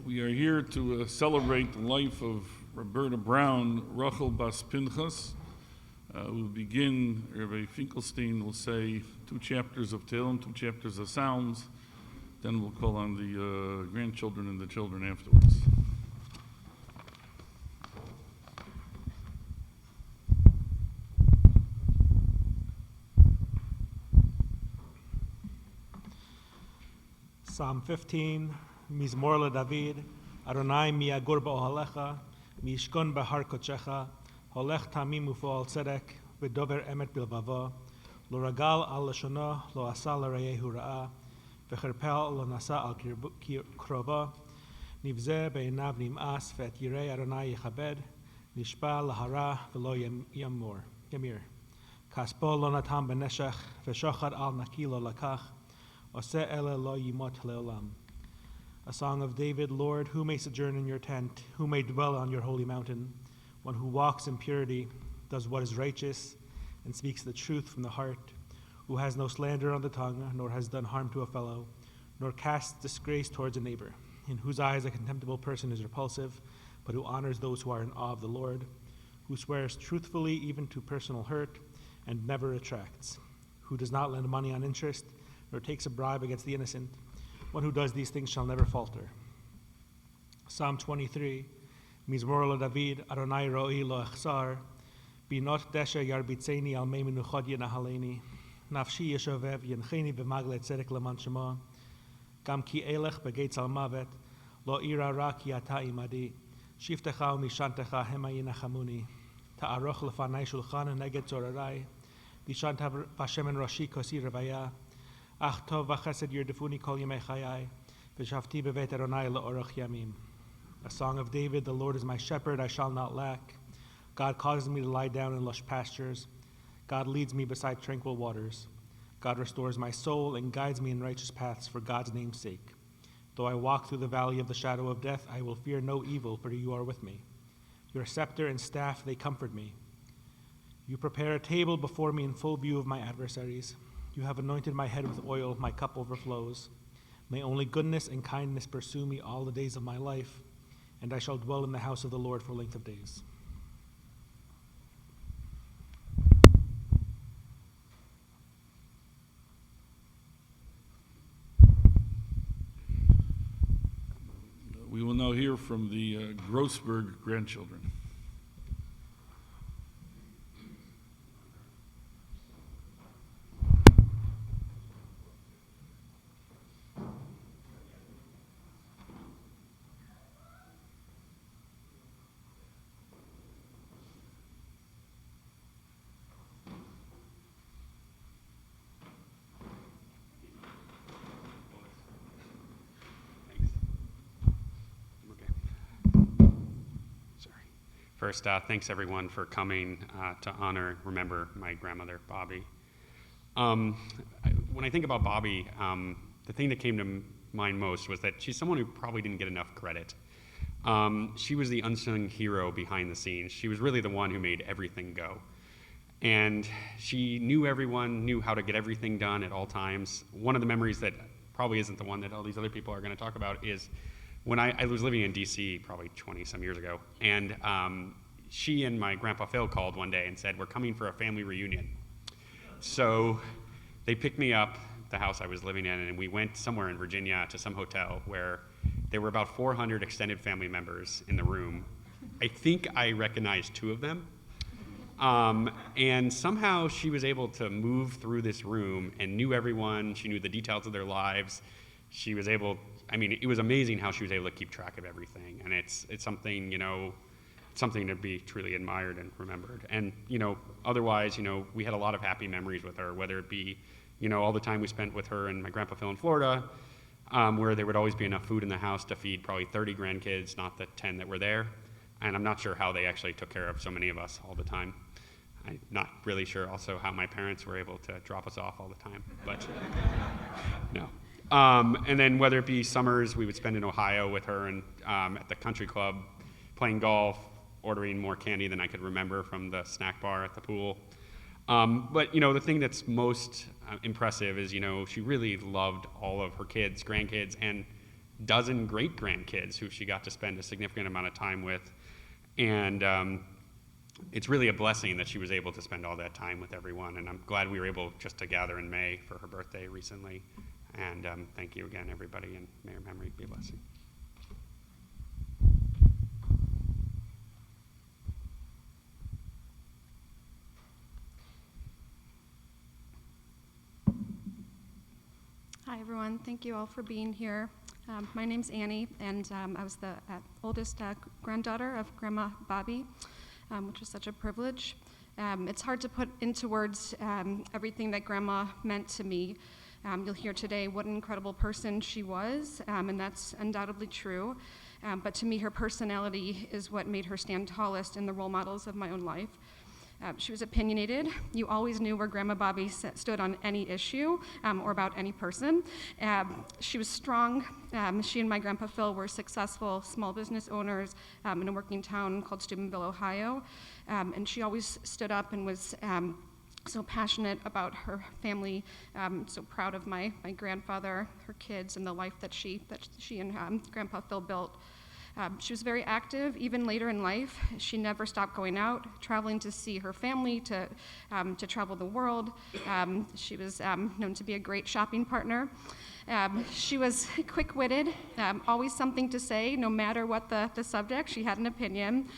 We are here to celebrate the life of Roberta Brown, Rachel Bas Pinchas. We'll begin, Rabbi Finkelstein will say 2 chapters of Tehillim, 2 chapters of Psalms, then we'll call on the grandchildren and the children afterwards. Psalm 15, Mizmor LeDavid, Adonai mi yagur ba'ohalecha, mi yishkon behar kodeshecha, holech tamim u'fo'al tzedek, v'dover emet bilvavo, lo ragal al leshono, lo asa l'reyehu ra'a, v'cherpel lo nasa al krovo, nivzeh be'einav nim'as, ve'et yirei Adonai yichabed, nishpa lahara v'lo yamir. Kaspo lo natam b'neshech, v'shochad al naki lo lakach, Oseh ele lo yimot leolam. A song of David, Lord, who may sojourn in your tent, who may dwell on your holy mountain, one who walks in purity, does what is righteous, and speaks the truth from the heart, who has no slander on the tongue, nor has done harm to a fellow, nor casts disgrace towards a neighbor, in whose eyes a contemptible person is repulsive, but who honors those who are in awe of the Lord, who swears truthfully even to personal hurt, and never retracts, who does not lend money on interest, nor takes a bribe against the innocent. One who does these things shall never falter. Psalm 23, Mizmor LeDavid, Adonai ro'i lo echsar, binot desha yarbitzeni al mei menuchot yenahaleni, nafshi yeshovev yencheni b'magle tzedek leman shemo, gam ki elech begeitz al mavet, lo ira ra ki ata imadi, shiftecha u'mishantecha hema yinachamuni, ta'aroch lefanai shulchan neged zorarai, v'shanta v'shemen rashi kosi revaya, Ach tov v'chesed yirdefuni kol yemei chayai, v'shavti b'veit Adonai le'orach yamim. A song of David, the Lord is my shepherd, I shall not lack. God causes me to lie down in lush pastures. God leads me beside tranquil waters. God restores my soul and guides me in righteous paths for God's name's sake. Though I walk through the valley of the shadow of death, I will fear no evil, for you are with me. Your scepter and staff, they comfort me. You prepare a table before me in full view of my adversaries. You have anointed my head with oil, my cup overflows. May only goodness and kindness pursue me all the days of my life, and I shall dwell in the house of the Lord for length of days. We will now hear from the Grossberg grandchildren. First, thanks everyone for coming to honor and remember my grandmother, Bobby. When I think about Bobby, the thing that came to mind most was that she's someone who probably didn't get enough credit. She was the unsung hero behind the scenes. She was really the one who made everything go. And she knew everyone, knew how to get everything done at all times. One of the memories that probably isn't the one that all these other people are going to talk about is when I was living in DC probably 20-some years ago, and she and my grandpa Phil called one day and said, we're coming for a family reunion. So they picked me up, the house I was living in, and we went somewhere in Virginia to some hotel where there were about 400 extended family members in the room. I think I recognized 2 of them. And somehow she was able to move through this room and knew everyone. She knew the details of their lives. She was able, it was amazing how she was able to keep track of everything. And it's something, something to be truly admired and remembered. And, otherwise, we had a lot of happy memories with her, whether it be, all the time we spent with her and my grandpa Phil in Florida, where there would always be enough food in the house to feed probably 30 grandkids, not the 10 that were there. And I'm not sure how they actually took care of so many of us all the time. I'm not really sure also how my parents were able to drop us off all the time, but no. And then whether it be summers, we would spend in Ohio with her and at the country club, playing golf, ordering more candy than I could remember from the snack bar at the pool. But the thing that's most impressive is, she really loved all of her kids, grandkids, and dozen great-grandkids who she got to spend a significant amount of time with. And it's really a blessing that she was able to spend all that time with everyone. And I'm glad we were able just to gather in May for her birthday recently. And thank you again, everybody, and may her memory be a blessing. Hi, everyone. Thank you all for being here. My name's Annie, and I was the oldest granddaughter of Grandma Bobby, which was such a privilege. It's hard to put into words everything that Grandma meant to me. You'll hear today what an incredible person she was, and that's undoubtedly true. But to me, her personality is what made her stand tallest in the role models of my own life. She was opinionated. You always knew where Grandma Bobby stood on any issue or about any person. She was strong. She and my Grandpa Phil were successful small business owners in a working town called Steubenville, Ohio. And she always stood up and was so passionate about her family, so proud of my grandfather, her kids, and the life that she and Grandpa Phil built. She was very active, even later in life. She never stopped going out, traveling to see her family, to travel the world. She was known to be a great shopping partner. She was quick-witted, always something to say, no matter what the subject. She had an opinion,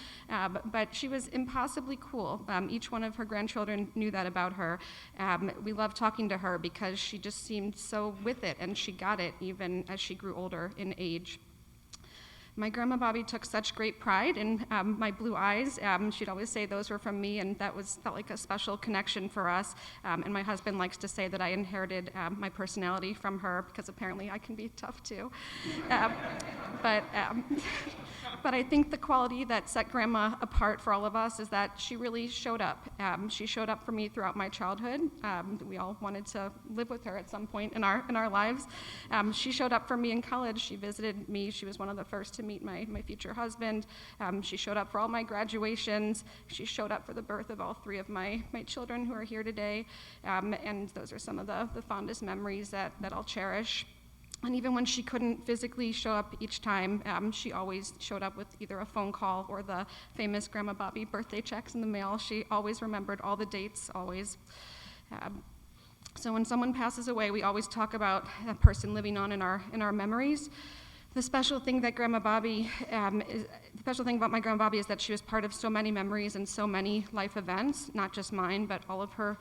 but she was impossibly cool. Each one of her grandchildren knew that about her. We loved talking to her because she just seemed so with it, and she got it even as she grew older in age. My Grandma Bobby took such great pride in my blue eyes. She'd always say those were from me, and that felt like a special connection for us. And my husband likes to say that I inherited my personality from her, because apparently I can be tough too. But I think the quality that set Grandma apart for all of us is that she really showed up. She showed up for me throughout my childhood. We all wanted to live with her at some point in our lives. She showed up for me in college. She visited me. She was one of the first to meet my future husband. She showed up for all my graduations. She showed up for the birth of all three of my children who are here today. And those are some of the fondest memories that I'll cherish. And even when she couldn't physically show up each time, she always showed up with either a phone call or the famous Grandma Bobby birthday checks in the mail. She always remembered all the dates, always. So when someone passes away, we always talk about that person living on in our memories. The special thing that the special thing about my Grandma Bobby is that she was part of so many memories and so many life events, not just mine, but all of her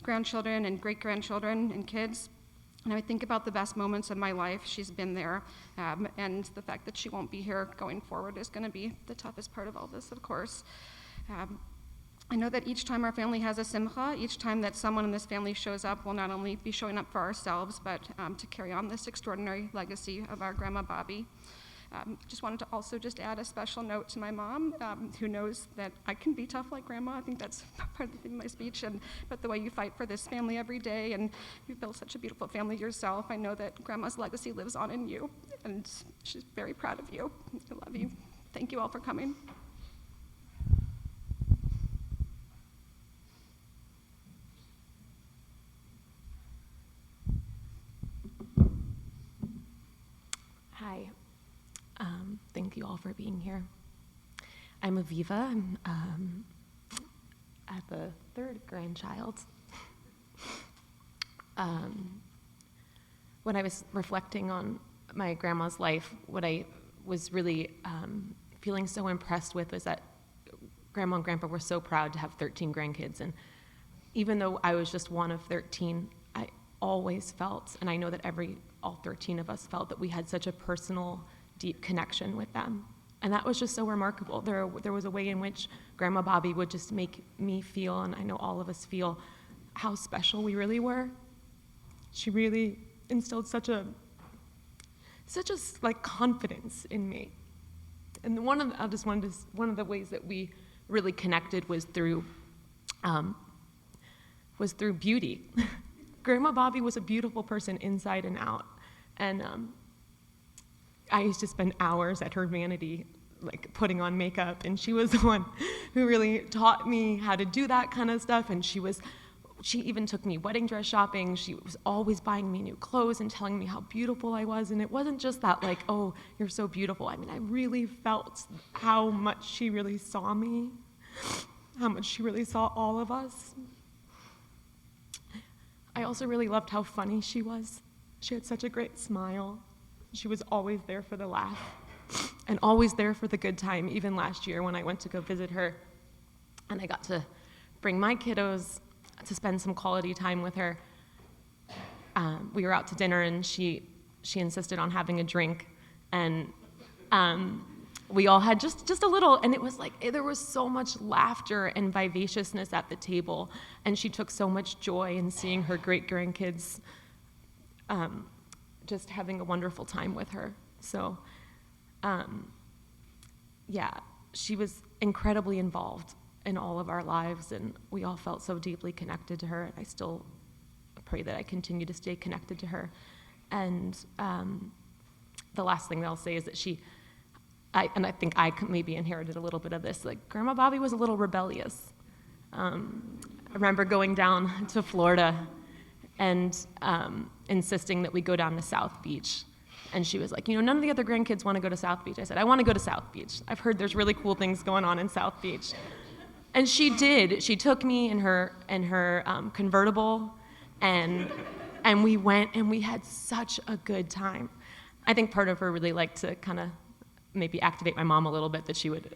grandchildren and great-grandchildren and kids. And I think about the best moments of my life. She's been there, and the fact that she won't be here going forward is going to be the toughest part of all this, of course. I know that each time our family has a simcha, each time that someone in this family shows up, we'll not only be showing up for ourselves, but to carry on this extraordinary legacy of our Grandma Bobby. Just wanted to also just add a special note to my mom, who knows that I can be tough like Grandma. I think that's part of the theme of my speech, but the way you fight for this family every day, and you've built such a beautiful family yourself, I know that Grandma's legacy lives on in you, and she's very proud of you. I love you. Thank you all for coming. Hi. Thank you all for being here. I'm Aviva. I'm at the third grandchild. When I was reflecting on my grandma's life, what I was really feeling so impressed with was that Grandma and Grandpa were so proud to have 13 grandkids. And even though I was just one of 13, I always felt, and I know that all 13 of us felt, that we had such a personal, deep connection with them. And that was just so remarkable. There was a way in which Grandma Bobby would just make me feel, and I know all of us feel, how special we really were. She really instilled such a like confidence in me. And one of the ways that we really connected was through beauty. Grandma Bobby was a beautiful person inside and out. And I used to spend hours at her vanity, like putting on makeup, and she was the one who really taught me how to do that kind of stuff. And she was she even took me wedding dress shopping. She was always buying me new clothes and telling me how beautiful I was. And it wasn't just that, like, oh, you're so beautiful. I mean, I really felt how much she really saw me, how much she really saw all of us. I also really loved how funny she was. She had such a great smile. She was always there for the laugh and always there for the good time. Even last year when I went to go visit her and I got to bring my kiddos to spend some quality time with her. We were out to dinner and she insisted on having a drink, and we all had just a little, and it was like there was so much laughter and vivaciousness at the table, and she took so much joy in seeing her great grandkids just having a wonderful time with her. So yeah, she was incredibly involved in all of our lives, and we all felt so deeply connected to her, and I still pray that I continue to stay connected to her. And the last thing that I'll say is that I think I maybe inherited a little bit of this, like Grandma Bobby was a little rebellious. I remember going down to Florida and insisting that we go down to South Beach. And she was like, none of the other grandkids want to go to South Beach. I said, I want to go to South Beach. I've heard there's really cool things going on in South Beach. And she did. She took me in her convertible, and we went, and we had such a good time. I think part of her really liked to kind of maybe activate my mom a little bit, that she would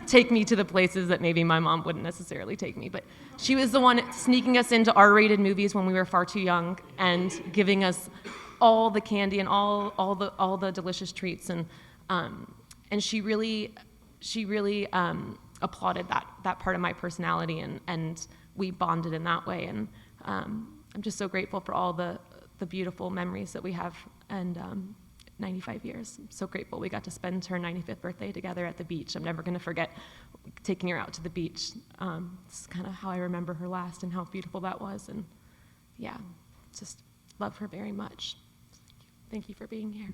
take me to the places that maybe my mom wouldn't necessarily take me. But she was the one sneaking us into R-rated movies when we were far too young, and giving us all the candy and all the delicious treats, and she really applauded that part of my personality, and we bonded in that way. And I'm just so grateful for all the beautiful memories that we have, and 95 years. I'm so grateful we got to spend her 95th birthday together at the beach. I'm never going to forget taking her out to the beach. It's kind of how I remember her last, and how beautiful that was. And yeah, just love her very much. Thank you for being here.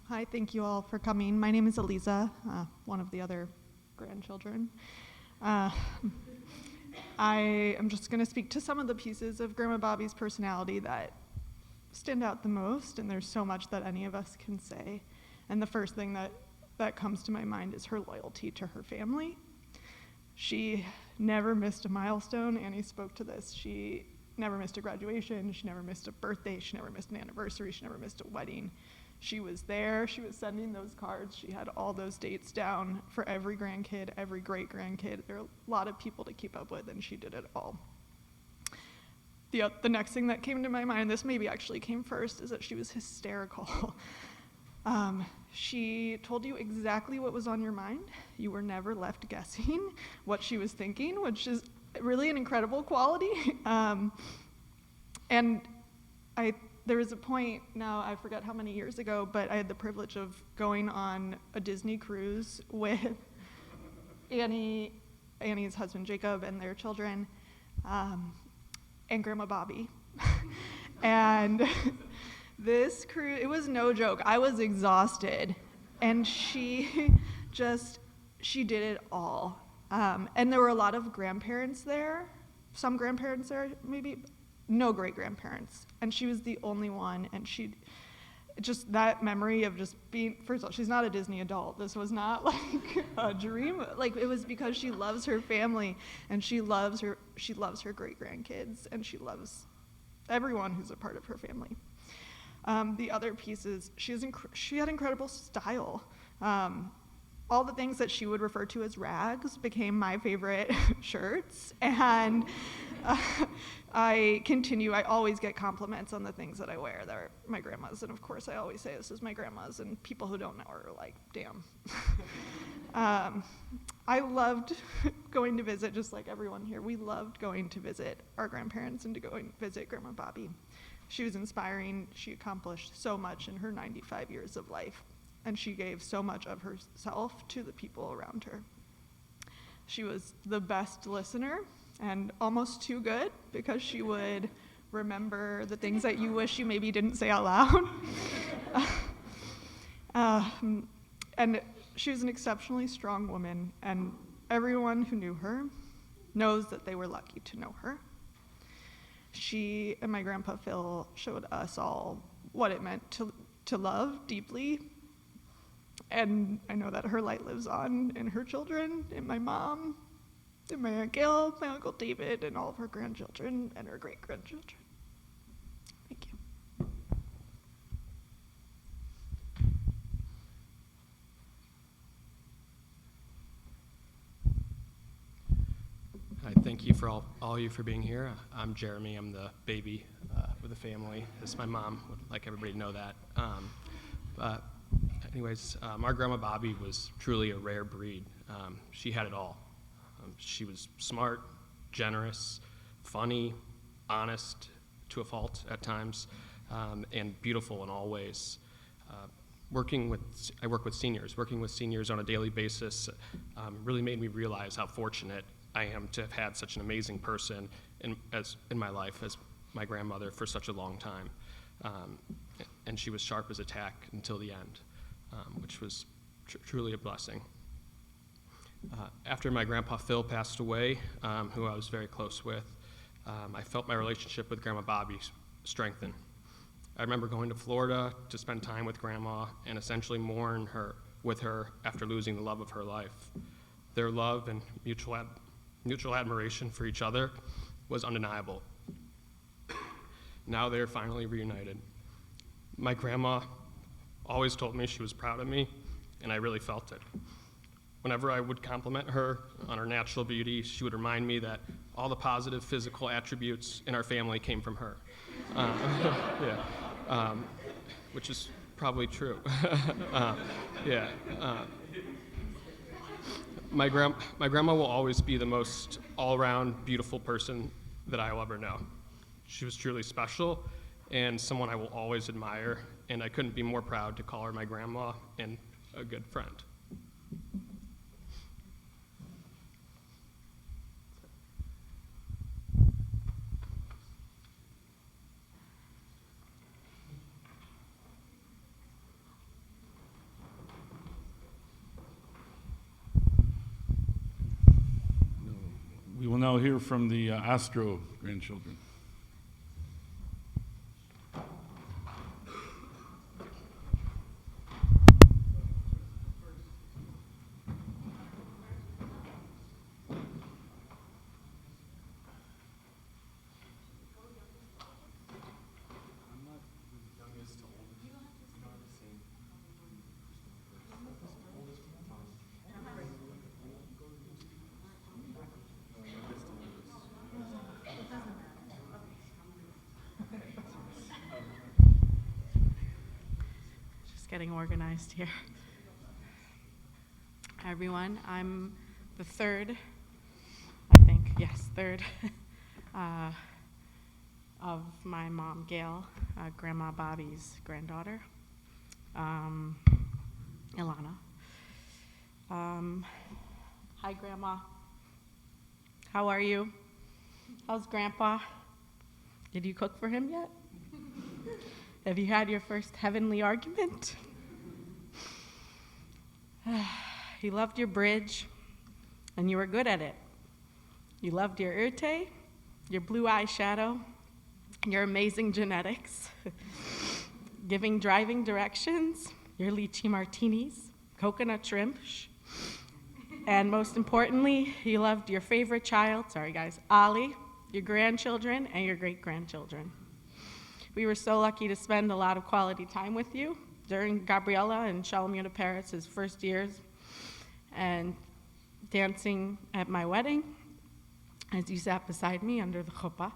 Hi, thank you all for coming. My name is Eliza, one of the other grandchildren. I am just going to speak to some of the pieces of Grandma Bobby's personality that stand out the most, and there's so much that any of us can say. And the first thing that comes to my mind is her loyalty to her family. She never missed a milestone. Annie spoke to this. She never missed a graduation. She never missed a birthday. She never missed an anniversary. She never missed a wedding. She was there. She was sending those cards. She had all those dates down for every grandkid, every great-grandkid. There are a lot of people to keep up with, and she did it all. The next thing that came to my mind, this maybe actually came first, is that she was hysterical. She told you exactly what was on your mind. You were never left guessing what she was thinking, which is really an incredible quality. And there was a point, now I forget how many years ago, but I had the privilege of going on a Disney cruise with Annie's husband Jacob and their children, and Grandma Bobby. And this cruise, it was no joke. I was exhausted, and she did it all. And there were a lot of grandparents there, some grandparents there, maybe, no great-grandparents. And she was the only one, and just that memory of just being, first of all, she's not a Disney adult. This was not like a dream. Like, it was because she loves her family, and she loves her great-grandkids, and she loves everyone who's a part of her family. The other piece is she had incredible style. All the things that she would refer to as rags became my favorite shirts, and I always get compliments on the things that I wear. They're my grandma's, and of course I always say this is my grandma's, and people who don't know her are like, damn. I loved going to visit, just like everyone here. We loved going to visit our grandparents and to go and visit Grandma Bobby. She was inspiring. She accomplished so much in her 95 years of life, and she gave so much of herself to the people around her. She was the best listener, and almost too good, because she would remember the things that you wish you maybe didn't say out loud. And she was an exceptionally strong woman, and everyone who knew her knows that they were lucky to know her. She and my grandpa Phil showed us all what it meant to love deeply. And I know that her light lives on in her children, in my mom, in my Aunt Gail, my Uncle David, and all of her grandchildren and her great-grandchildren. Thank you. Hi, thank you for all of you for being here. I'm Jeremy. I'm the baby with the family. This is my mom. Would like everybody to know that. Our grandma Bobby was truly a rare breed. She had it all. She was smart, generous, funny, honest to a fault at times, and beautiful in all ways. I work with seniors. Working with seniors on a daily basis really made me realize how fortunate I am to have had such an amazing person in my life as my grandmother for such a long time. And she was sharp as a tack until the end, which was truly a blessing. After my grandpa Phil passed away, who I was very close with, I felt my relationship with Grandma Bobby strengthen. I remember going to Florida to spend time with Grandma and essentially mourn with her after losing the love of her life. Their love and mutual admiration for each other was undeniable. Now they're finally reunited. My grandma always told me she was proud of me, and I really felt it. Whenever I would compliment her on her natural beauty, she would remind me that all the positive physical attributes in our family came from her. Which is probably true. My grandma will always be the most all-around beautiful person that I will ever know. She was truly special and someone I will always admire, and I couldn't be more proud to call her my grandma and a good friend. We will now hear from the Astro grandchildren. Getting organized here. Hi everyone, I'm the third of my mom Gail, Grandma Bobby's granddaughter, Ilana. Hi Grandma, how are you? How's Grandpa? Did you cook for him yet? Have you had your first heavenly argument? You loved your bridge, and you were good at it. You loved your urte, your blue eyeshadow, your amazing genetics, driving directions, your lychee martinis, coconut shrimp, and most importantly, you loved your favorite child, Ali, your grandchildren, and your great-grandchildren. We were so lucky to spend a lot of quality time with you during Gabriella and Shalom Peretz's first years and dancing at my wedding as you sat beside me under the chuppah,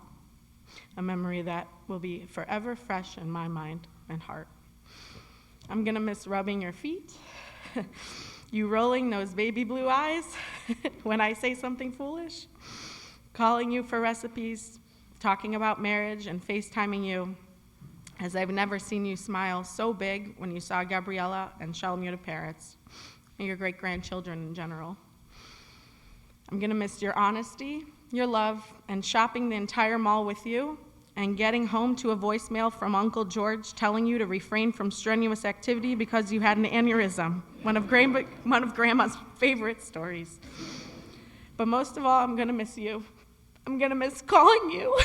a memory that will be forever fresh in my mind and heart. I'm gonna miss rubbing your feet, you rolling those baby blue eyes when I say something foolish, calling you for recipes, talking about marriage, and FaceTiming you, as I've never seen you smile so big when you saw Gabriella and Shalom Peretz and your great-grandchildren in general. I'm gonna miss your honesty, your love, and shopping the entire mall with you, and getting home to a voicemail from Uncle George telling you to refrain from strenuous activity because you had an aneurysm, one of Grandma's favorite stories. But most of all, I'm gonna miss you. I'm gonna miss calling you.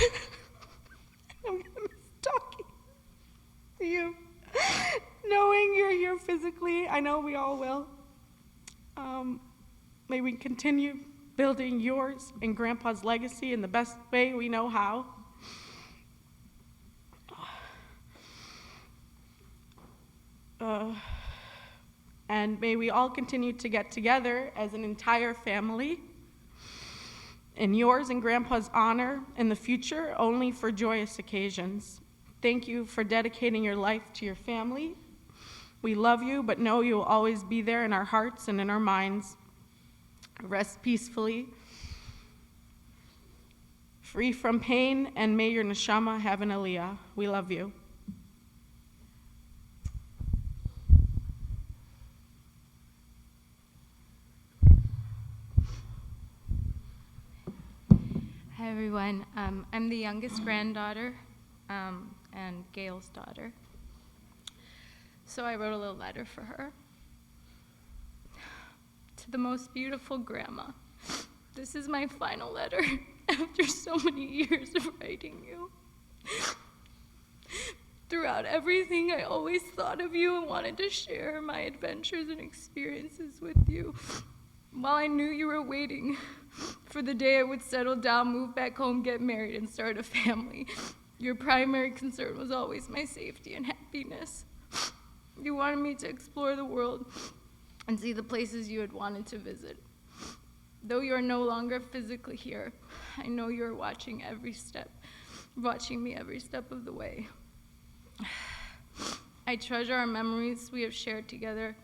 I'm gonna miss talking to you. Knowing you're here physically, I know we all will. May we continue building yours and Grandpa's legacy in the best way we know how. And may we all continue to get together as an entire family in yours and Grandpa's honor in the future, only for joyous occasions. Thank you for dedicating your life to your family. We love you, but know you will always be there in our hearts and in our minds. Rest peacefully, free from pain, and may your neshama have an aliyah. We love you. Hi, everyone. I'm the youngest granddaughter and Gail's daughter. So I wrote a little letter for her. To the most beautiful grandma, this is my final letter after so many years of writing you. Throughout everything, I always thought of you and wanted to share my adventures and experiences with you. While I knew you were waiting for the day I would settle down, move back home, get married, and start a family, your primary concern was always my safety and happiness. You wanted me to explore the world and see the places you had wanted to visit. Though you are no longer physically here, I know you are watching me every step of the way. I treasure our memories we have shared together,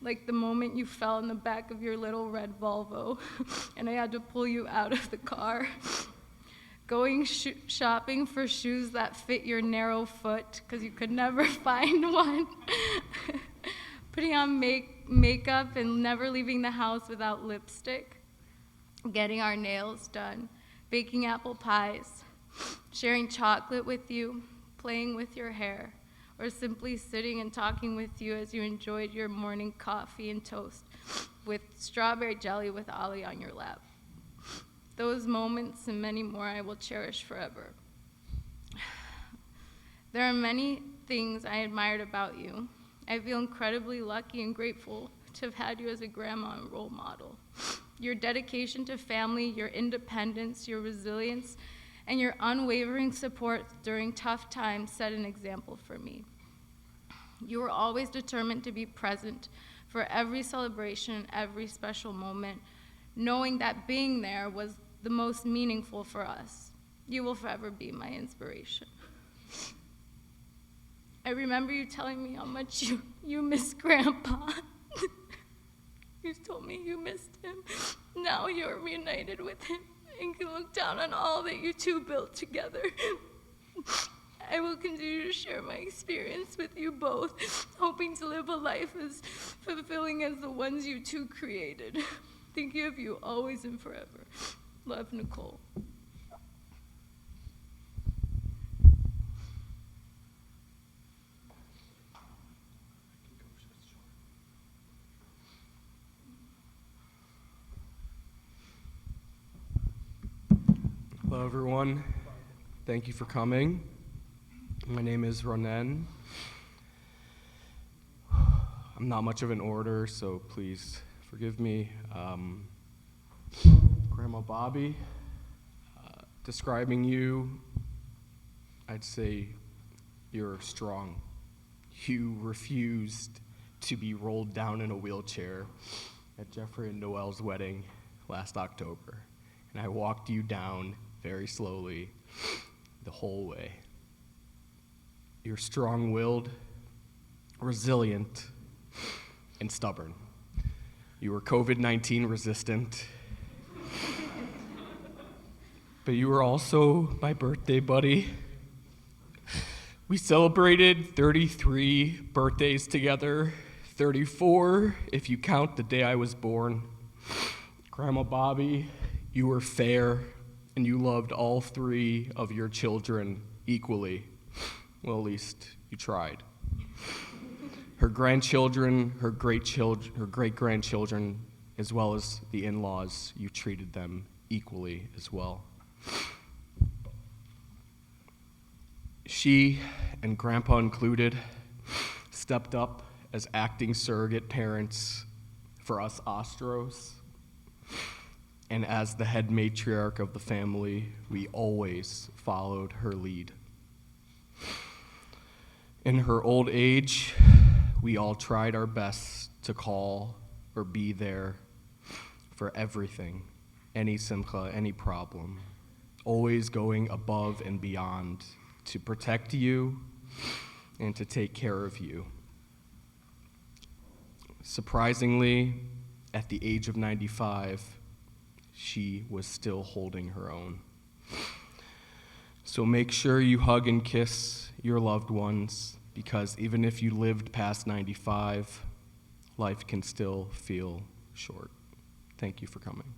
like the moment you fell in the back of your little red Volvo and I had to pull you out of the car. Going shopping for shoes that fit your narrow foot because you could never find one. Putting on makeup and never leaving the house without lipstick. Getting our nails done. Baking apple pies. Sharing chocolate with you. Playing with your hair. Or simply sitting and talking with you as you enjoyed your morning coffee and toast with strawberry jelly with Ollie on your lap. Those moments and many more I will cherish forever. There are many things I admired about you. I feel incredibly lucky and grateful to have had you as a grandma and role model. Your dedication to family, your independence, your resilience, and your unwavering support during tough times set an example for me. You were always determined to be present for every celebration, every special moment, knowing that being there was the most meaningful for us. You will forever be my inspiration. I remember you telling me how much you miss Grandpa. You told me you missed him. Now you're reunited with him and can look down on all that you two built together. I will continue to share my experience with you both, hoping to live a life as fulfilling as the ones you two created. Thinking of you always and forever. Love, Nicole. Hello, everyone. Thank you for coming. My name is Ronen. I'm not much of an orator, so please forgive me. Grandma Bobby, describing you, I'd say you're strong. You refused to be rolled down in a wheelchair at Jeffrey and Noel's wedding last October, and I walked you down very slowly the whole way. You're strong-willed, resilient, and stubborn. You were COVID-19 resistant, but you were also my birthday buddy. We celebrated 33 birthdays together, 34 if you count the day I was born. Grandma Bobby, you were fair, and you loved all three of your children equally. Well, at least you tried. Her grandchildren, her great-grandchildren, as well as the in-laws, you treated them equally as well. She, and Grandpa included, stepped up as acting surrogate parents for us Ostros. And as the head matriarch of the family, we always followed her lead. In her old age, we all tried our best to call or be there for everything, any simcha, any problem, always going above and beyond to protect you and to take care of you. Surprisingly, at the age of 95, she was still holding her own. So make sure you hug and kiss your loved ones, because even if you lived past 95, life can still feel short. Thank you for coming.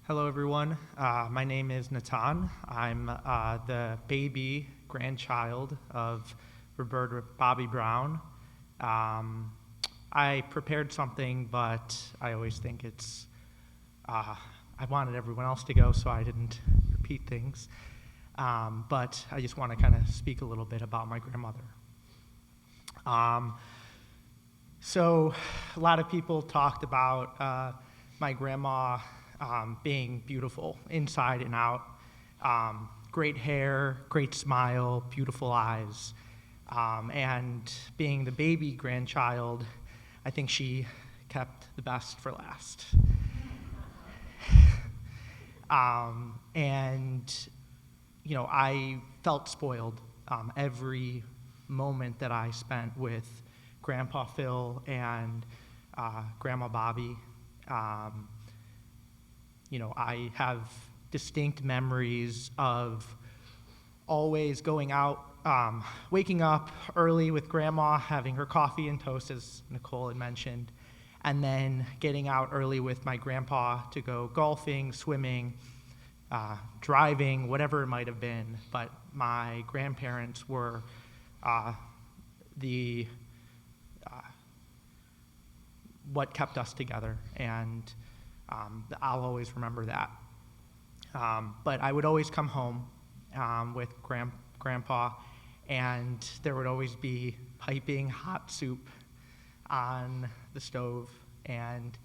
Hello, everyone. My name is Natan. I'm the baby grandchild of Roberta Bobby Brown. I prepared something, but I always think it's, I wanted everyone else to go, so I didn't repeat things. But I just want to kind of speak a little bit about my grandmother. So a lot of people talked about my grandma being beautiful inside and out. Great hair, great smile, beautiful eyes. And being the baby grandchild, I think she kept the best for last. And, you know, I felt spoiled every moment that I spent with Grandpa Phil and Grandma Bobby. You know, I have distinct memories of always going out, waking up early with Grandma, having her coffee and toast, as Nicole had mentioned, and then getting out early with my grandpa to go golfing, swimming, driving, whatever it might have been. But my grandparents were what kept us together, and I'll always remember that. But I would always come home with Grandpa, and there would always be piping hot soup on the stove. And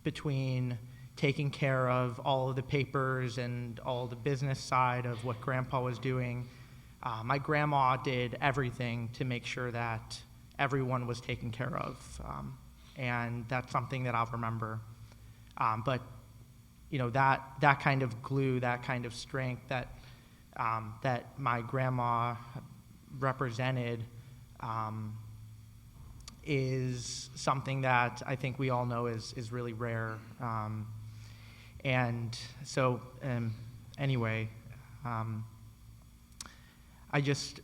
between taking care of all of the papers and all the business side of what Grandpa was doing, my grandma did everything to make sure that everyone was taken care of. And that's something that I'll remember. But you know, that kind of glue, that kind of strength that that my grandma represented is something that I think we all know is really rare. And so anyway, I just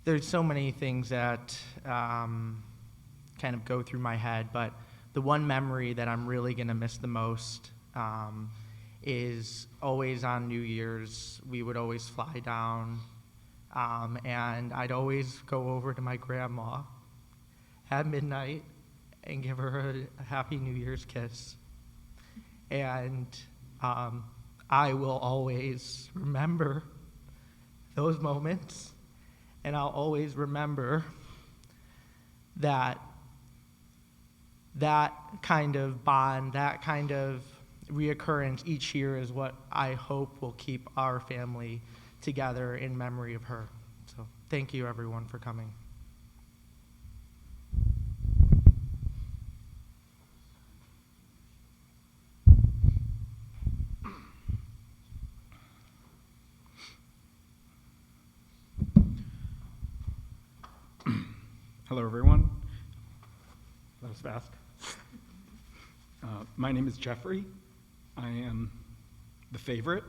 there's so many things that kind of go through my head, but the one memory that I'm really going to miss the most is always on New Year's. We would always fly down, and I'd always go over to my grandma at midnight and give her a Happy New Year's kiss. And I will always remember those moments, and I'll always remember that kind of bond, that kind of reoccurrence each year is what I hope will keep our family together in memory of her. So thank you, everyone, for coming. Hello, everyone. That was fast. My name is Jeffrey. I am the favorite.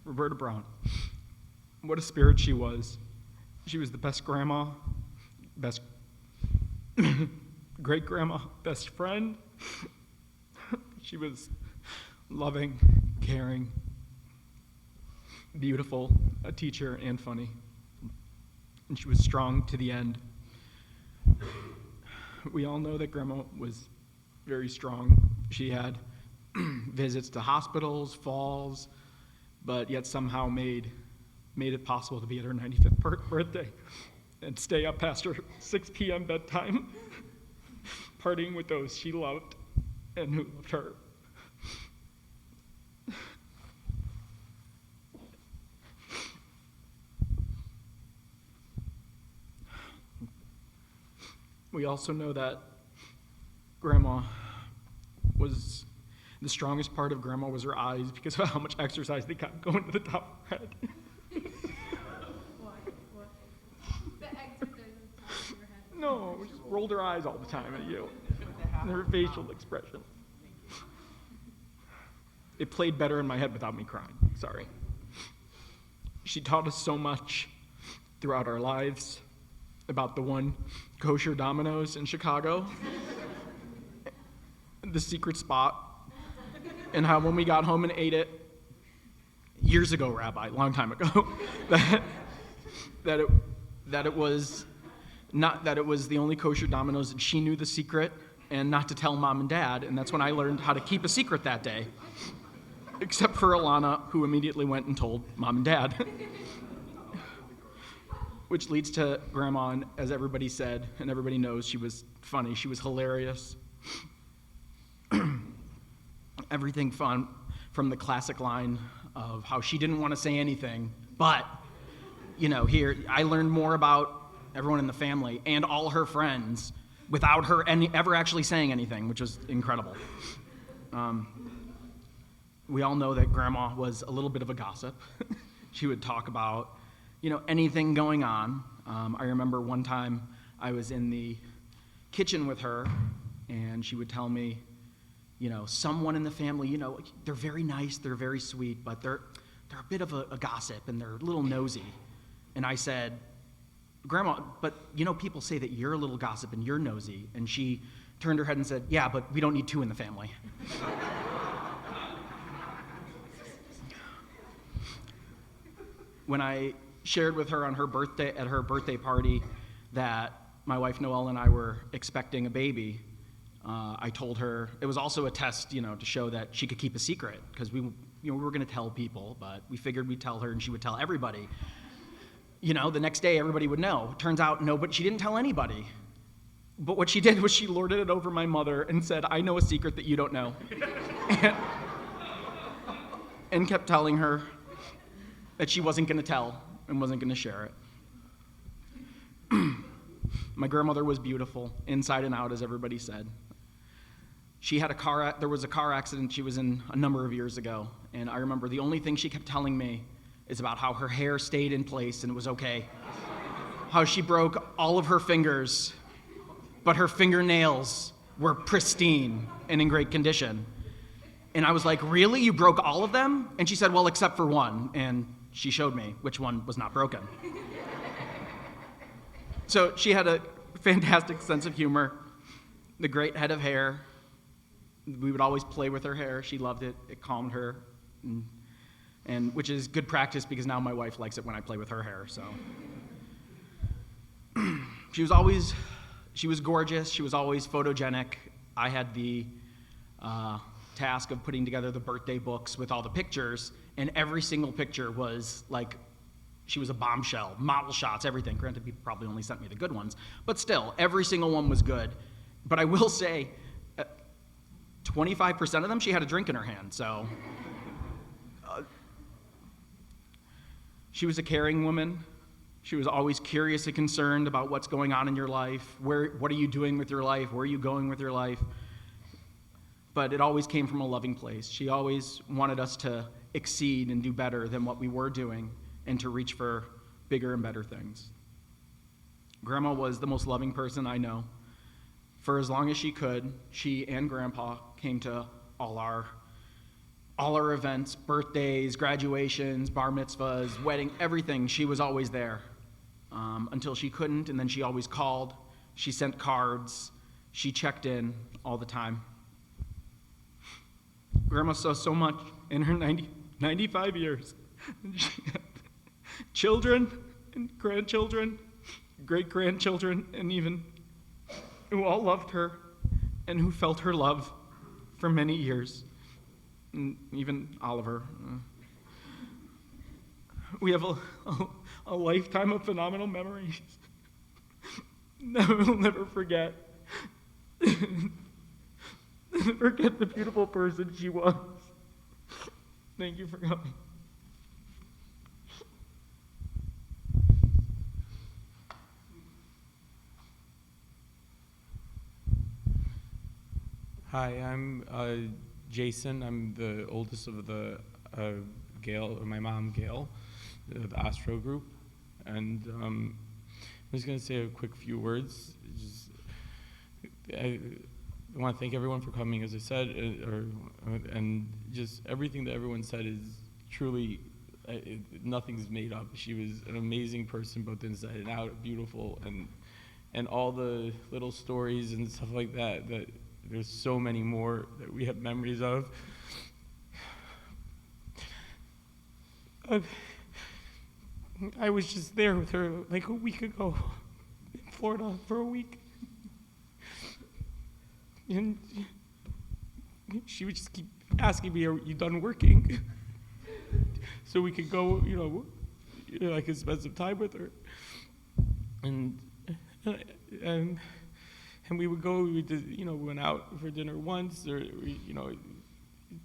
Roberta Brown. What a spirit she was. She was the best grandma, best great grandma, best friend. She was loving, caring, beautiful, a teacher, and funny. And she was strong to the end. We all know that Grandma was very strong. She had visits to hospitals, falls, but yet somehow made it possible to be at her 95th birthday and stay up past her 6 p.m. bedtime, partying with those she loved and who loved her. We also know that Grandma was, the strongest part of Grandma was her eyes because of how much exercise they got going to the top of her head. What? The exercise on top of your head. No, just rolled her eyes all the time at you. And her facial expression. It played better in my head without me crying. Sorry. She taught us so much throughout our lives about the one kosher Domino's in Chicago, the secret spot, and how when we got home and ate it, years ago, Rabbi, long time ago, that it was the only kosher Domino's, and she knew the secret, and not to tell Mom and Dad, and that's when I learned how to keep a secret that day, except for Alana, who immediately went and told Mom and Dad. Which leads to Grandma, and as everybody said, and everybody knows, she was funny, she was hilarious. Everything fun from the classic line of how she didn't want to say anything, but, here, I learned more about everyone in the family and all her friends without her ever actually saying anything, which was incredible. We all know that Grandma was a little bit of a gossip. She would talk about anything going on. I remember one time I was in the kitchen with her, and she would tell me, someone in the family, they're very nice, they're very sweet, but they're a bit of a gossip, and they're a little nosy. And I said, Grandma, but people say that you're a little gossip and you're nosy. And she turned her head and said, yeah, but we don't need two in the family. When I shared with her on her birthday, at her birthday party, that my wife Noelle and I were expecting a baby, I told her it was also a test, to show that she could keep a secret, because we were going to tell people, but we figured we'd tell her and she would tell everybody. The next day everybody would know. Turns out no, but she didn't tell anybody. But what she did was she lorded it over my mother and said, I know a secret that you don't know. and kept telling her that she wasn't going to tell and wasn't going to share it. My grandmother was beautiful, inside and out, as everybody said. There was a car accident she was in a number of years ago, and I remember the only thing she kept telling me is about how her hair stayed in place and it was okay. How she broke all of her fingers, but her fingernails were pristine and in great condition. And I was like, really? You broke all of them? And she said, well, except for one. And she showed me which one was not broken. So she had a fantastic sense of humor, the great head of hair. We would always play with her hair. She loved it. It calmed her, and which is good practice because now my wife likes it when I play with her hair. So she was gorgeous. She was always photogenic. I had the task of putting together the birthday books with all the pictures, and every single picture was like she was a bombshell, model shots, everything. Granted, people probably only sent me the good ones, but still, every single one was good. But I will say, 25% of them, she had a drink in her hand, so. She was a caring woman. She was always curious and concerned about what's going on in your life, what are you doing with your life, where are you going with your life. But it always came from a loving place. She always wanted us to exceed and do better than what we were doing and to reach for bigger and better things. Grandma was the most loving person I know. For as long as she could, she and Grandpa came to all our events, birthdays, graduations, bar mitzvahs, wedding, everything. She was always there until she couldn't, and then she always called. She sent cards. She checked in all the time. Grandma saw so much in her 95 years. She had children and grandchildren, great-grandchildren, and even who all loved her and who felt her love for many years. And even Oliver. We have a lifetime of phenomenal memories that we'll never forget. Forget the beautiful person she was. Thank you for coming. Hi, I'm Jason. I'm the oldest of the Gail, or my mom, Gail, the Astro group. And I'm just going to say a quick few words. I want to thank everyone for coming, as I said, and just everything that everyone said is truly, nothing's made up. She was an amazing person, both inside and out, beautiful, and all the little stories and stuff like that, that there's so many more that we have memories of. I was just there with her like a week ago in Florida for a week. And she would just keep asking me, "Are you done working?" So we could go, I could spend some time with her. And we would go, we did, went out for dinner once, or we,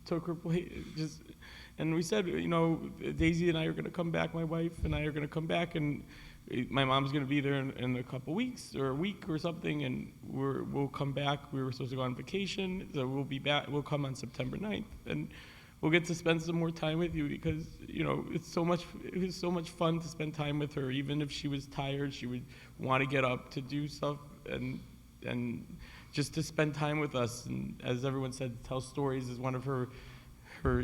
took her plate, and we said, Daisy and I are going to come back, my wife and I are going to come back, and my mom's going to be there in a couple weeks or a week or something, and we'll come back. We were supposed to go on vacation, so we'll be back. We'll come on September 9th, and we'll get to spend some more time with you because, it was so much fun to spend time with her. Even if she was tired, she would want to get up to do stuff and just to spend time with us. And as everyone said, tell stories is one of her or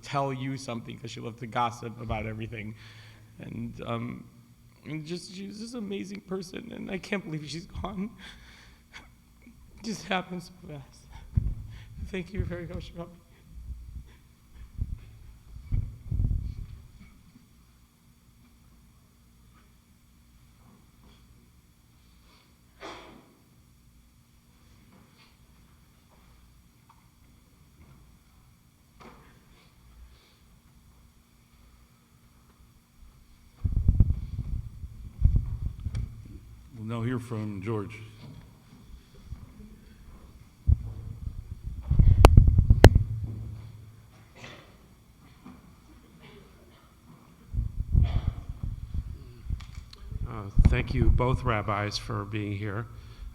tell you something, because she loved to gossip about everything. And she was just an amazing person, and I can't believe she's gone. It just happened so fast. Thank you very much for coming. We'll now hear from George. Thank you, both rabbis, for being here.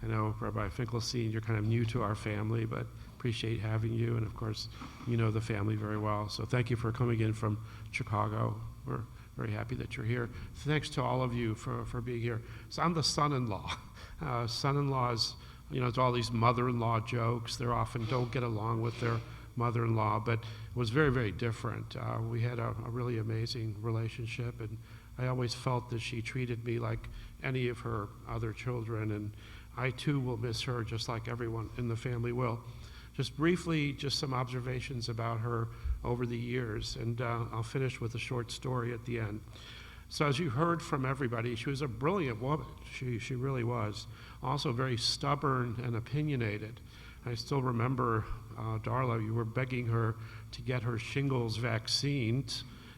I know, Rabbi Finkelstein, you're kind of new to our family, but appreciate having you. And of course, you know the family very well. So thank you for coming in from Chicago. We're very happy that you're here. Thanks to all of you for being here. So I'm the son-in-law. Son-in-laws, it's all these mother-in-law jokes. They often don't get along with their mother-in-law, but it was very, very different. We had a really amazing relationship, and I always felt that she treated me like any of her other children, and I too will miss her just like everyone in the family will. Just briefly, just some observations about her over the years, and I'll finish with a short story at the end. So as you heard from everybody, she was a brilliant woman. She really was. Also very stubborn and opinionated. I still remember, Darla, you were begging her to get her shingles vaccine,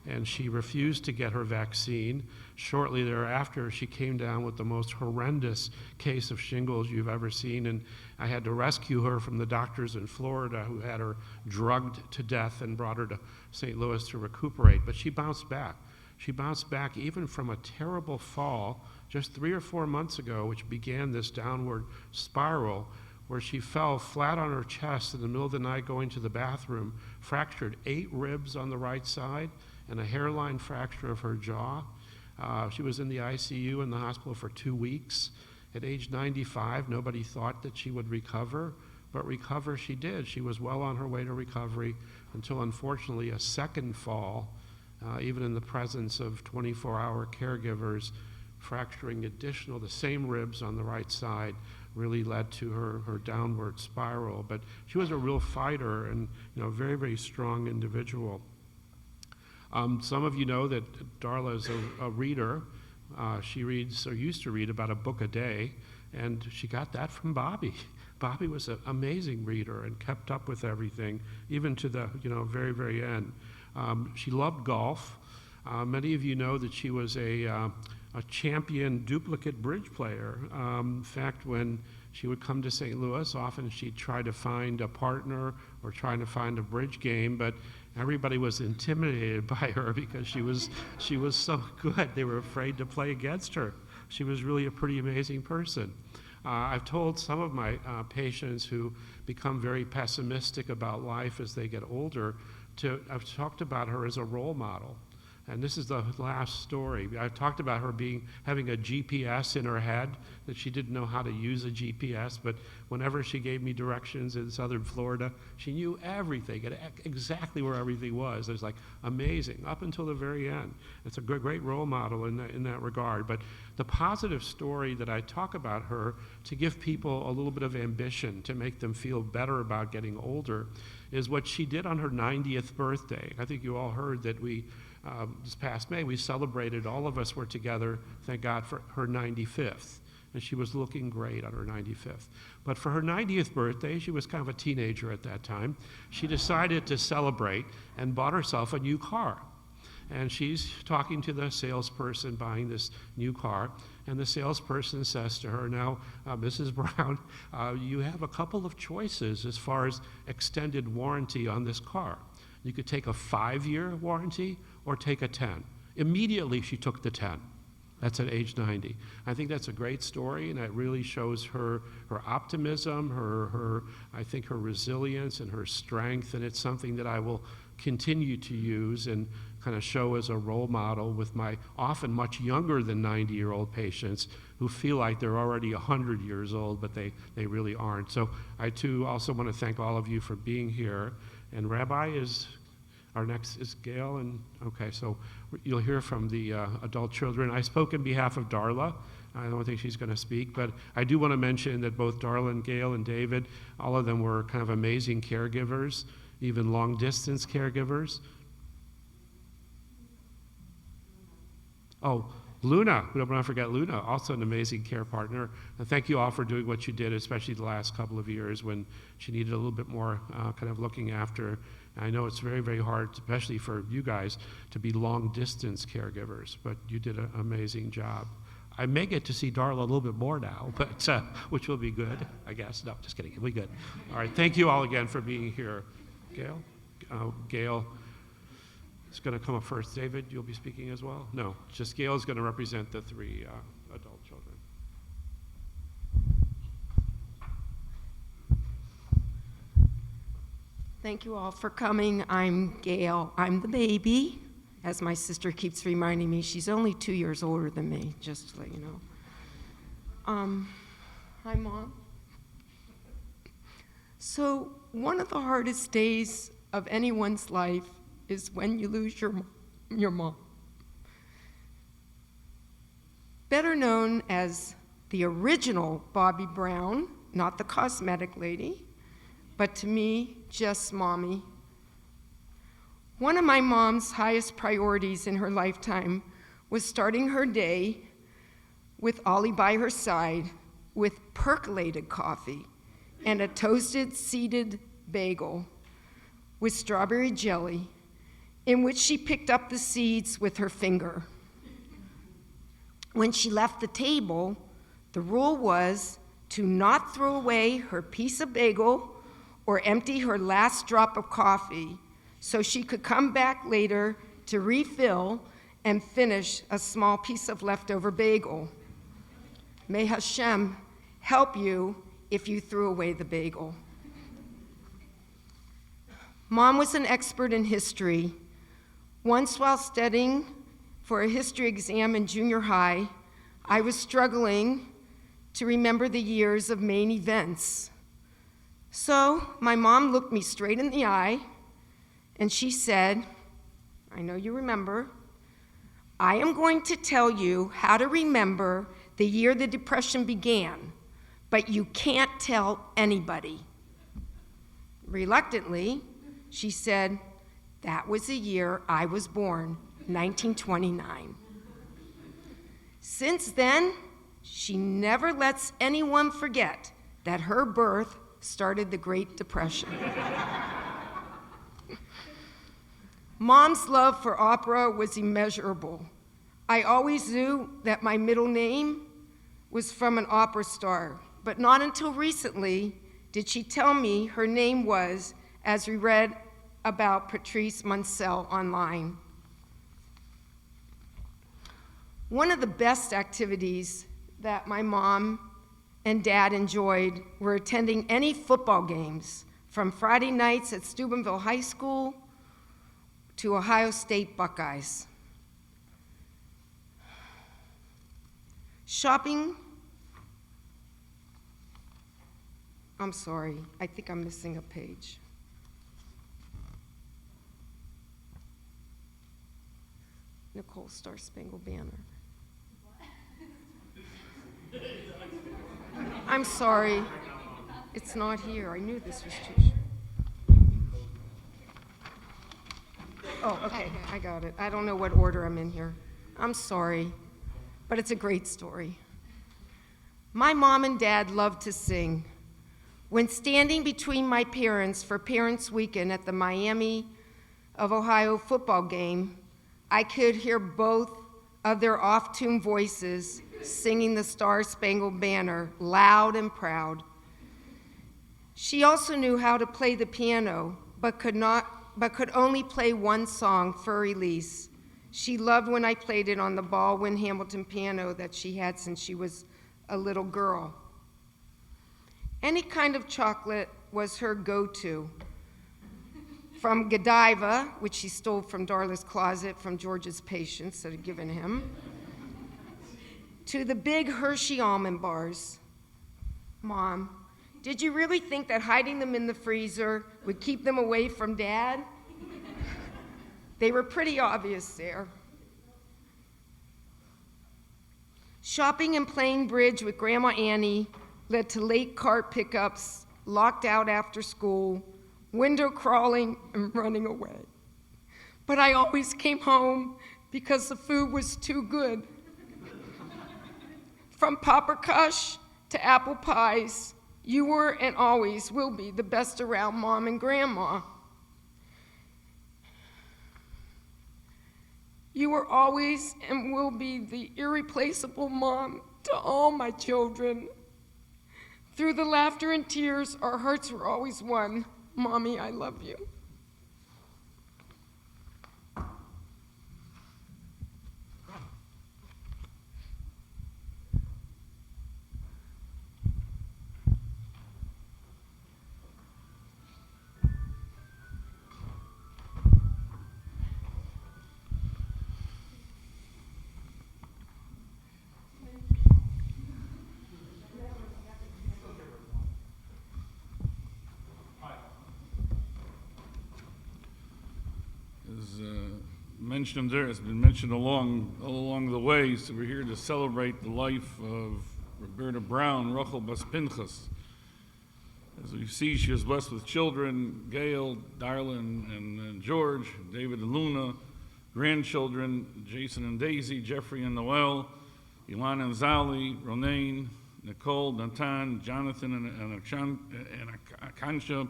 and she refused to get her vaccine. Shortly thereafter, she came down with the most horrendous case of shingles you've ever seen, and I had to rescue her from the doctors in Florida who had her drugged to death and brought her to St. Louis to recuperate. But she bounced back. She bounced back even from a terrible fall just 3 or 4 months ago, which began this downward spiral, where she fell flat on her chest in the middle of the night going to the bathroom, fractured 8 ribs on the right side and a hairline fracture of her jaw. She was in the ICU in the hospital for 2 weeks. At age 95, nobody thought that she would recover, but recover she did. She was well on her way to recovery until, unfortunately, a second fall, even in the presence of 24-hour caregivers, fracturing the same ribs on the right side, really led to her downward spiral. But she was a real fighter and very, very strong individual. Some of you know that Darla is a reader. She reads, or used to read, about a book a day, and she got that from Bobby. Bobby was an amazing reader and kept up with everything, even to the very, very end. She loved golf. Many of you know that she was a champion duplicate bridge player. In fact, when she would come to St. Louis, often she'd try to find a partner or trying to find a bridge game, but everybody was intimidated by her because she was so good. They were afraid to play against her. She was really a pretty amazing person. I've told some of my patients who become very pessimistic about life as they get older, I've talked about her as a role model. And this is the last story. I talked about her having a GPS in her head, that she didn't know how to use a GPS, but whenever she gave me directions in southern Florida, she knew everything, and exactly where everything was. It was like amazing, up until the very end. It's a great role model in that regard. But the positive story that I talk about her to give people a little bit of ambition, to make them feel better about getting older, is what she did on her 90th birthday. I think you all heard that this past May, we celebrated, all of us were together, thank God, for her 95th. And she was looking great on her 95th. But for her 90th birthday, she was kind of a teenager at that time, she decided to celebrate and bought herself a new car. And she's talking to the salesperson buying this new car, and the salesperson says to her, now, Mrs. Brown, you have a couple of choices as far as extended warranty on this car. You could take a 5-year warranty or take a 10. Immediately, she took the 10. That's at age 90. I think that's a great story, and it really shows her optimism, I think her resilience and her strength, and it's something that I will continue to use and kind of show as a role model with my often much younger than 90-year-old patients who feel like they're already 100 years old, but they really aren't. So I too also want to thank all of you for being here. And Rabbi our next is Gail, and okay, so you'll hear from the adult children. I spoke on behalf of Darla. I don't think she's going to speak, but I do want to mention that both Darla and Gail and David, all of them were kind of amazing caregivers, even long-distance caregivers. Oh, Luna, we don't want to forget Luna, also an amazing care partner. And thank you all for doing what you did, especially the last couple of years when she needed a little bit more kind of looking after. I know it's very, very hard, especially for you guys, to be long-distance caregivers, but you did an amazing job. I may get to see Darla a little bit more now, but which will be good, I guess. No, just kidding, it'll be good. All right, thank you all again for being here. Gail? Gail is going to come up first. David, you'll be speaking as well? No, just Gail is going to represent the 3 adult children. Thank you all for coming. I'm Gail. I'm the baby, as my sister keeps reminding me. She's only 2 years older than me, just to let you know. Hi, Mom. So one of the hardest days of anyone's life is when you lose your mom. Better known as the original Bobby Brown, not the cosmetic lady, but to me, just Mommy. One of my mom's highest priorities in her lifetime was starting her day with Ollie by her side with percolated coffee and a toasted seeded bagel with strawberry jelly in which she picked up the seeds with her finger. When she left the table, the rule was to not throw away her piece of bagel or empty her last drop of coffee so she could come back later to refill and finish a small piece of leftover bagel. May Hashem help you if you threw away the bagel. Mom was an expert in history. Once while studying for a history exam in junior high, I was struggling to remember the years of main events. So my mom looked me straight in the eye and she said, I know you remember, I am going to tell you how to remember the year the Depression began, but you can't tell anybody. Reluctantly, she said, that was the year I was born, 1929. Since then, she never lets anyone forget that her birth started the Great Depression. Mom's love for opera was immeasurable. I always knew that my middle name was from an opera star, but not until recently did she tell me her name was, as we read about Patrice Munsell online. One of the best activities that my mom and dad enjoyed were attending any football games, from Friday nights at Steubenville High School to Ohio State Buckeyes. Shopping, I'm sorry, I think I'm missing a page. Nicole, Star Spangled Banner. I'm sorry, it's not here. I knew this was too short. Oh, okay, I got it. I don't know what order I'm in here. I'm sorry, but it's a great story. My mom and dad loved to sing. When standing between my parents for Parents' Weekend at the Miami of Ohio football game, I could hear both of their off-tune voices singing the Star-Spangled Banner loud and proud. She also knew how to play the piano, but could only play one song for release. She loved when I played it on the Baldwin Hamilton piano that she had since she was a little girl. Any kind of chocolate was her go-to. From Godiva, which she stole from Darla's closet from George's patients that had given him, to the big Hershey almond bars. Mom, did you really think that hiding them in the freezer would keep them away from Dad? They were pretty obvious there. Shopping and playing bridge with Grandma Annie led to late cart pickups, locked out after school, window crawling, and running away. But I always came home because the food was too good. From paprikash to apple pies, you were and always will be the best around, Mom and Grandma. You were always and will be the irreplaceable mom to all my children. Through the laughter and tears, our hearts were always one. Mommy, I love you. Mentioned there, has been mentioned all along the way, so we're here to celebrate the life of Roberta Brown, Rachel Bas Pinchas. As we see, she was blessed with children, Gail, Darla, and George, David and Luna, grandchildren, Jason and Daisy, Jeffrey and Noel, Ilana and Zali, Ronaine, Nicole, Natan, Jonathan and Akansha,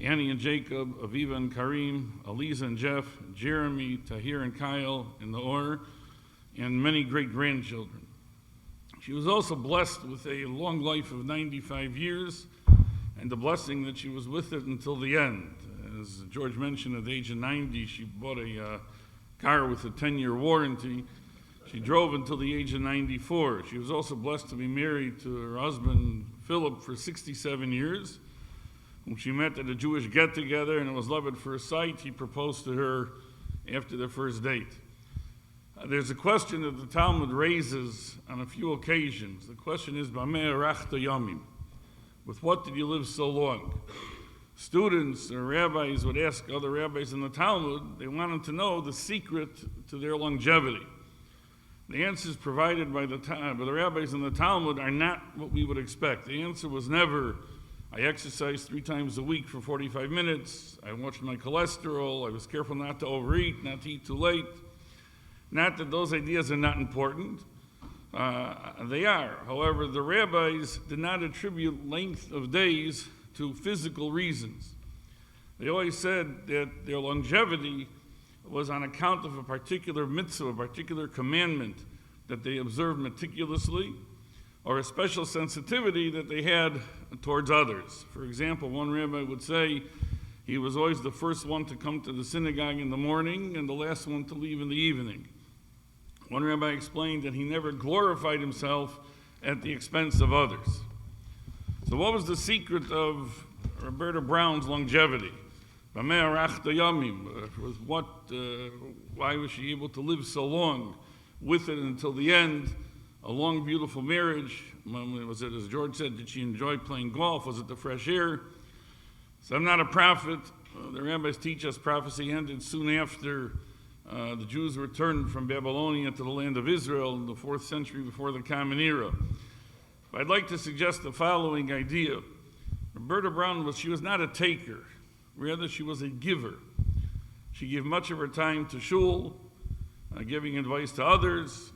Annie and Jacob, Aviva and Karim, Aliza and Jeff, Jeremy, Tahir and Kyle, and Naor, and many great-grandchildren. She was also blessed with a long life of 95 years, and the blessing that she was with it until the end. As George mentioned, at the age of 90, she bought a car with a 10-year warranty. She drove until the age of 94. She was also blessed to be married to her husband Philip for 67 years, whom she met at a Jewish get-together, and it was love at first sight. He proposed to her after the first date. There's a question that the Talmud raises on a few occasions. The question is, Bameh arachta yamim? With what did you live so long? Students or rabbis would ask other rabbis in the Talmud, they wanted to know the secret to their longevity. The answers provided by the rabbis in the Talmud are not what we would expect. The answer was never, I exercised 3 times a week for 45 minutes, I watched my cholesterol, I was careful not to overeat, not to eat too late. Not that those ideas are not important. They are. However, the rabbis did not attribute length of days to physical reasons. They always said that their longevity was on account of a particular mitzvah, a particular commandment that they observed meticulously, or a special sensitivity that they had towards others. For example, one rabbi would say he was always the first one to come to the synagogue in the morning and the last one to leave in the evening. One rabbi explained that he never glorified himself at the expense of others. So what was the secret of Roberta Brown's longevity? Why was she able to live so long with it until the end? A long, beautiful marriage. Was it, as George said, did she enjoy playing golf? Was it the fresh air? So I'm not a prophet. The rabbis teach us prophecy ended soon after the Jews returned from Babylonia to the land of Israel in the 4th century before the Common Era. But I'd like to suggest the following idea. Roberta Brown she was not a taker. Rather, she was a giver. She gave much of her time to shul, giving advice to others.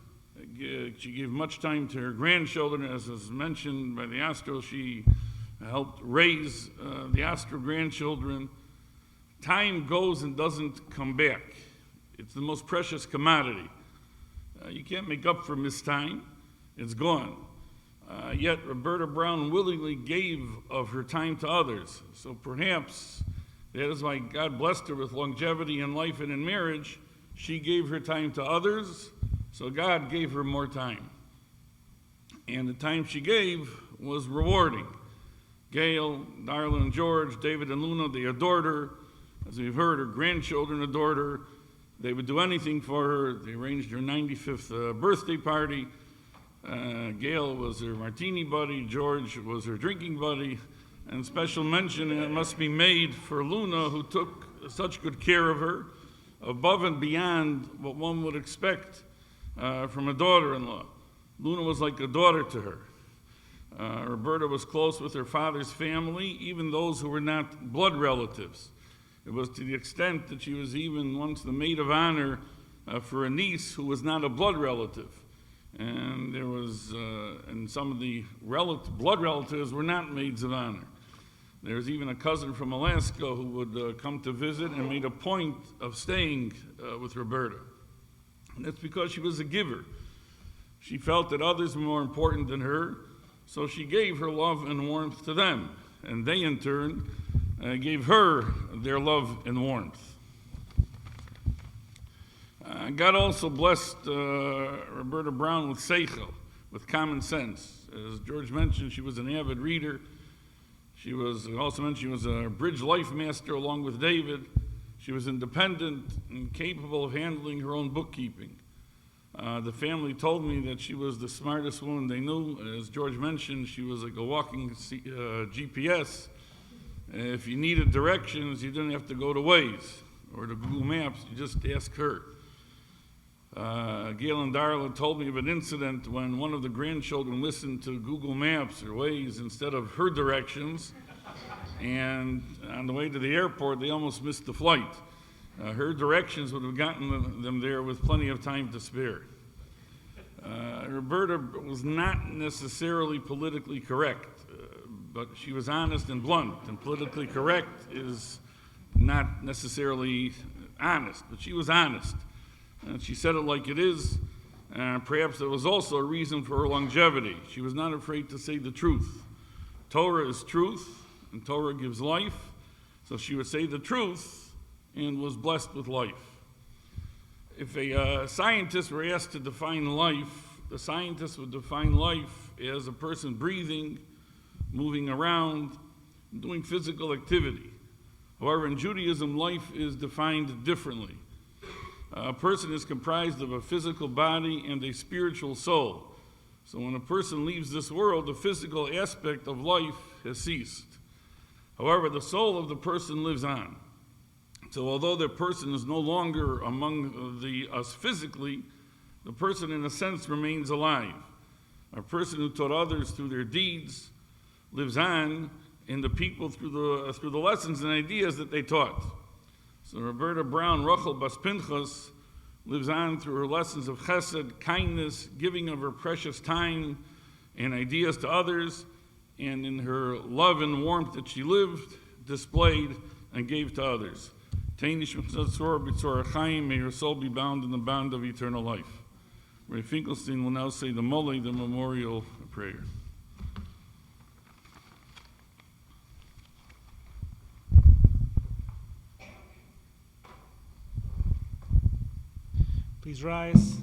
She gave much time to her grandchildren. As was mentioned by the Astro, she helped raise the Astro grandchildren. Time goes and doesn't come back. It's the most precious commodity. You can't make up for missed time. It's gone. Yet Roberta Brown willingly gave of her time to others. So perhaps that is why God blessed her with longevity in life and in marriage. She gave her time to others, so God gave her more time. And the time she gave was rewarding. Gail, Darla, and George, David and Luna, they adored her. As we've heard, her grandchildren adored her. They would do anything for her. They arranged her 95th birthday party. Gail was her martini buddy. George was her drinking buddy. And special mention must be made for Luna, who took such good care of her, above and beyond what one would expect from a daughter-in-law. Luna was like a daughter to her. Roberta was close with her father's family, even those who were not blood relatives. It was to the extent that she was even once the maid of honor for a niece who was not a blood relative. And there was, and some of the blood relatives were not maids of honor. There was even a cousin from Alaska who would come to visit and made a point of staying with Roberta. And that's because she was a giver. She felt that others were more important than her, so she gave her love and warmth to them. And they, in turn, gave her their love and warmth. God also blessed Roberta Brown with seichel, with common sense. As George mentioned, she was an avid reader. She was also mentioned she was a bridge life master along with David. She was independent and capable of handling her own bookkeeping. The family told me that she was the smartest woman they knew. As George mentioned, she was like a walking GPS. If you needed directions, you didn't have to go to Waze or to Google Maps. You just ask her. Gail and Darla told me of an incident when one of the grandchildren listened to Google Maps or Waze instead of her directions, and on the way to the airport, they almost missed the flight. Her directions would have gotten them there with plenty of time to spare. Roberta was not necessarily politically correct, but she was honest and blunt, and politically correct is not necessarily honest, but she was honest. And she said it like it is. Perhaps there was also a reason for her longevity. She was not afraid to say the truth. Torah is truth, and Torah gives life. So she would say the truth and was blessed with life. If a scientist were asked to define life, the scientist would define life as a person breathing, moving around, doing physical activity. However, in Judaism, life is defined differently. A person is comprised of a physical body and a spiritual soul. So when a person leaves this world, the physical aspect of life has ceased. However, the soul of the person lives on. So although the person is no longer among us physically, the person in a sense remains alive. A person who taught others through their deeds lives on in the people through the lessons and ideas that they taught. So Roberta Brown, Rachel Bas Pinchas, lives on through her lessons of chesed, kindness, giving of her precious time and ideas to others, and in her love and warmth that she lived, displayed, and gave to others. May her soul be bound in the bond of eternal life. Ray Finkelstein will now say the Mole, the memorial prayer. Please rise.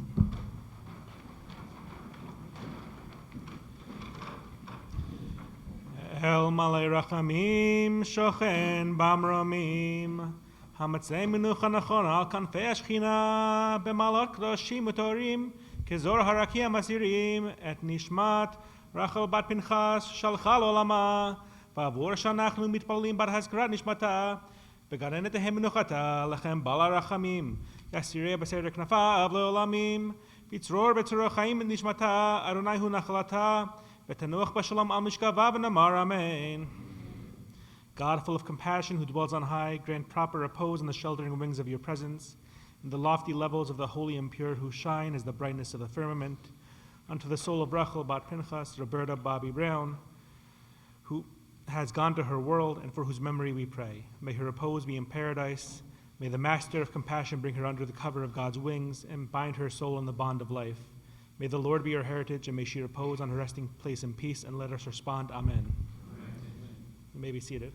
El malei rachamim shochen bamramim hamatzei menucha nachon al kanfei ashchina b'malot kadoshim utorim kezor harakia masirim et nishmat Rachel bat Pinchas shalcha l'olama v'avur shanachnu mitpalim bar hazkarat nishmata v'garenet tehem menuchata lechem bala rachamim יסירי בסדר כנפיו לעולמים, ויצרור בצרור חיים נשמתה, אדוני הוא נחלתה, ותנוח בשלום על משכבה ונאמר אמן. God, full of compassion, who dwells on high, grant proper repose in the sheltering wings of your presence, in the lofty levels of the holy and pure, who shine as the brightness of the firmament, unto the soul of Rachel bat Pinchas, Roberta Bobby Brown, who has gone to her world, and for whose memory we pray. May her repose be in paradise. May the Master of compassion bring her under the cover of God's wings and bind her soul in the bond of life. May the Lord be her heritage, and may she repose on her resting place in peace, and let us respond, Amen. You may be seated.